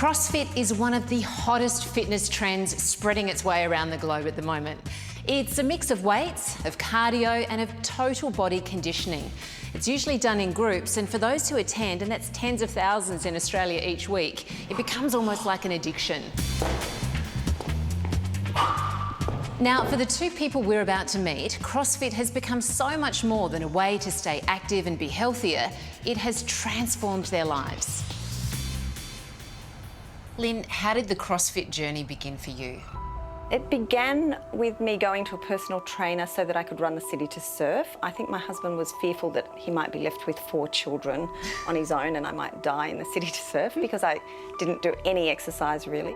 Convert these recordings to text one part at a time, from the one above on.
CrossFit is one of the hottest fitness trends spreading its way around the globe at the moment. It's a mix of weights, of cardio and of total body conditioning. It's usually done in groups, and for those who attend, and that's tens of thousands in Australia each week, it becomes almost like an addiction. Now, for the two people we're about to meet, CrossFit has become so much more than a way to stay active and be healthier. It has transformed their lives. Lynn, how did the CrossFit journey begin for you? It began with me going to a personal trainer so that I could run the city to surf. I think my husband was fearful that he might be left with 4 children on his own and I might die in the city to surf because I didn't do any exercise really.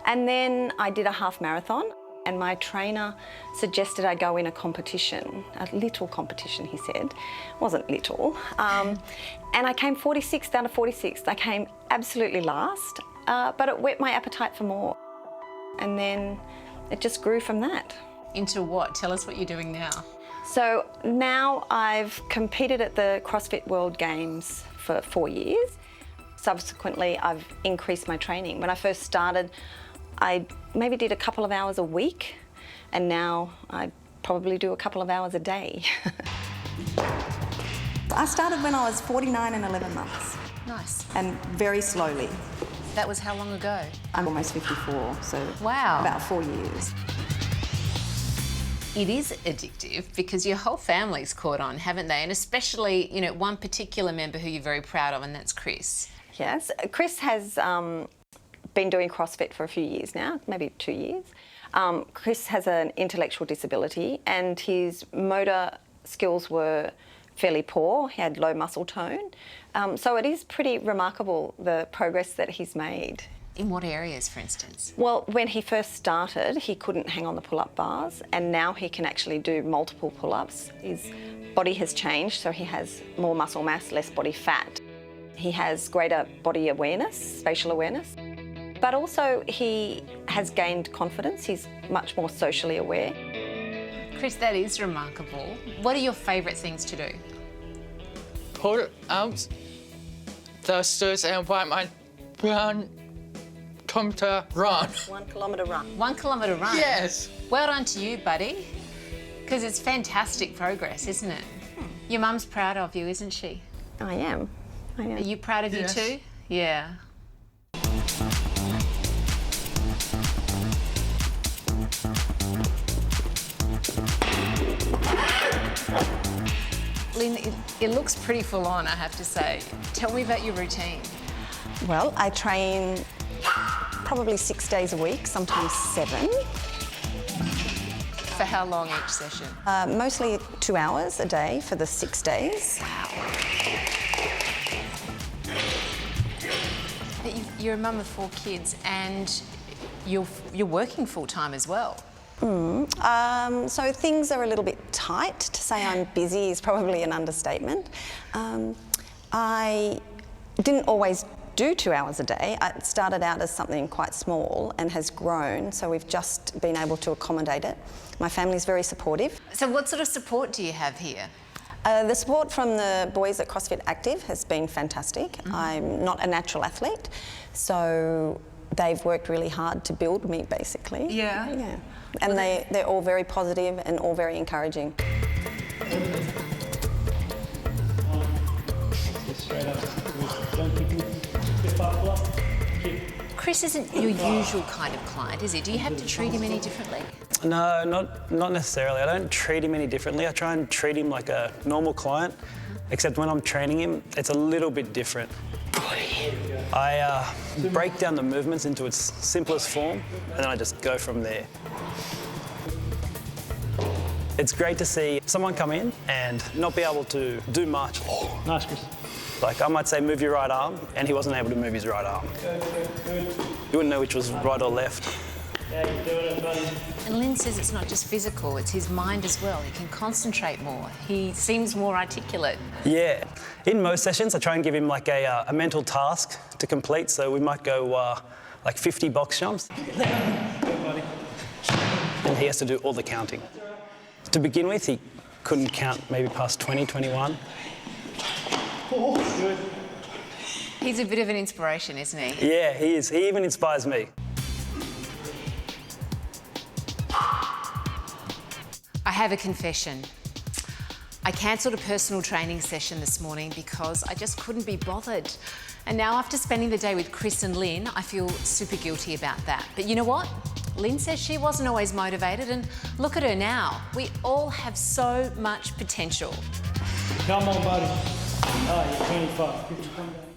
And then I did a half marathon and my trainer suggested I go in a competition, a little competition he said. It wasn't little. And I came 46th down to 46th. I came absolutely last, but it whet my appetite for more. And then it just grew from that. Into what? Tell us what you're doing now. So now I've competed at the CrossFit World Games for 4 years. Subsequently, I've increased my training. When I first started, I maybe did a couple of hours a week, and now I probably do a couple of hours a day. I started when I was 49 and 11 months. Nice. And very slowly. That was how long ago? I'm almost 54, so wow. About 4 years. It is addictive because your whole family's caught on, haven't they? And especially, you know, one particular member who you're very proud of, and that's Chris. Yes, Chris has been doing CrossFit for a few years now, maybe 2 years. Chris has an intellectual disability and his motor skills were fairly poor. He had low muscle tone. So it is pretty remarkable, the progress that he's made. In what areas, for instance? Well, when he first started, he couldn't hang on the pull-up bars, and now he can actually do multiple pull-ups. His body has changed, so he has more muscle mass, less body fat. He has greater body awareness, spatial awareness, but also he has gained confidence. He's much more socially aware. Chris, that is remarkable. What are your favourite things to do? Pull-ups, thrusters, and my run. Come to run. 1 kilometre run. 1 kilometre run? Yes. Well done to you, buddy. Because it's fantastic progress, isn't it? Your mum's proud of you, isn't she? I am. Are you proud of you too? Yeah. Lynn, it looks pretty full on, I have to say. Tell me about your routine. Well, I train probably 6 days a week, sometimes 7. For how long each session? Mostly 2 hours a day for the 6 days. Wow. You're a mum of 4 kids and you're working full-time as well. So things are a little bit tight. To say I'm busy is probably an understatement. I didn't always do 2 hours a day. It started out as something quite small and has grown, so we've just been able to accommodate it. My family's very supportive. So what sort of support do you have here? The support from the boys at CrossFit Active has been fantastic. I'm not a natural athlete, so they've worked really hard to build me, basically. Yeah. And they're all very positive and all very encouraging. Chris isn't your usual kind of client, is he? Do you have to treat him any differently? No, not necessarily. I don't treat him any differently. I try and treat him like a normal client, except when I'm training him, it's a little bit different. I break down the movements into its simplest form, and then I just go from there. It's great to see someone come in and not be able to do much. Nice, Chris. Like, I might say, move your right arm, and he wasn't able to move his right arm. You wouldn't know which was right or left. Yeah, you're doing it, buddy. And Lynn says it's not just physical, it's his mind as well. He can concentrate more. He seems more articulate. Yeah. In most sessions, I try and give him like a mental task to complete, so we might go like 50 box jumps. And he has to do all the counting. To begin with, he couldn't count maybe past 20, 21. Oh, good. He's a bit of an inspiration, isn't he? Yeah, he is. He even inspires me. I have a confession. I cancelled a personal training session this morning because I just couldn't be bothered. And now after spending the day with Chris and Lynn, I feel super guilty about that. But you know what? Lynn says she wasn't always motivated, and look at her now. We all have so much potential. Come on, buddy. All right, you're 25. Come down.